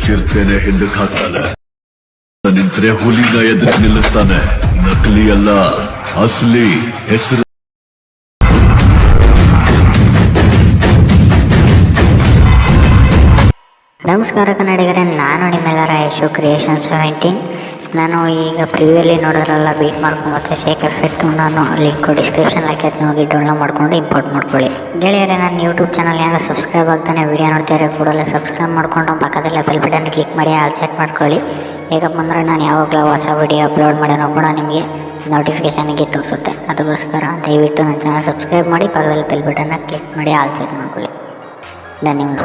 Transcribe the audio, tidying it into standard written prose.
ಚಿರತೆನೆ ಹಿಂದಕ್ಕೆ ಹಾಕ್ತಾನೆ, ನಿಂತ್ರೆ ಹುಲಿನ ಎದುರು ನಿಲ್ಲಿಸ್ತಾನೆ. ನಕಲಿ ಅಲ್ಲ, ಅಸಲಿ ಹೆಸರು. ನಮಸ್ಕಾರ ಕನ್ನಡಿಗರೇ, ನಾನು ನಿಮ್ಮೆಲ್ಲರ ಯಶು ಕ್ರಿಯೇಷನ್ 17. ನಾನು ಈಗ ಪ್ರಿವ್ಯೂಲಿ ನೋಡೋದ್ರಲ್ಲ ಬೀಟ್ ಮಾರ್ಕ್ ಮತ್ತು ಶೇಕ್ ಎಫೆಕ್ಟು ನಾನು ಲಿಂಕು ಡಿಸ್ಕ್ರಿಪ್ಷನ್ ಹಾಕಿರ್ತೀನಿ, ಹೋಗಿ ಡೌನ್ಲೋಡ್ ಮಾಡ್ಕೊಂಡು ಇಂಪೋರ್ಟ್ ಮಾಡ್ಕೊಳ್ಳಿ. ಗೆಳೆಯರೇ, ನನ್ನ ಯೂಟ್ಯೂಬ್ ಚಾನಲ್ ಯಾರು ಸಬ್ಸ್ಕ್ರೈಬ್ ಆಗ್ತಾನೆ ವೀಡಿಯೋ ನೋಡ್ತಾರೆ ಕೂಡಲೇ ಸಬ್ಸ್ಕ್ರೈಬ್ ಮಾಡ್ಕೊಂಡು ಪಕ್ಕದಲ್ಲೇ ಬೆಲ್ ಬಟನ್ ಕ್ಲಿಕ್ ಮಾಡಿ ಆಲ್ ಸೆಟ್ ಮಾಡ್ಕೊಳ್ಳಿ. ಹೇಗಪ್ಪ ಅಂದರೆ ನಾನು ಯಾವಾಗಲೂ ಹೊಸ ವೀಡಿಯೋ ಅಪ್ಲೋಡ್ ಮಾಡೋಣ ಕೂಡ ನಿಮಗೆ ನೋಟಿಫಿಕೇಷನ್ಗೆ ತೋರಿಸುತ್ತೆ. ಅದಕ್ಕೋಸ್ಕರ ದಯವಿಟ್ಟು ನನ್ನ ಚಾನಲ್ ಸಬ್ಸ್ಕ್ರೈಬ್ ಮಾಡಿ ಪಕ್ಕದಲ್ಲಿ ಬೆಲ್ ಬಟನ್ನ ಕ್ಲಿಕ್ ಮಾಡಿ ಆಲ್ ಸೆಟ್ ಮಾಡ್ಕೊಳ್ಳಿ. ಧನ್ಯವಾದ.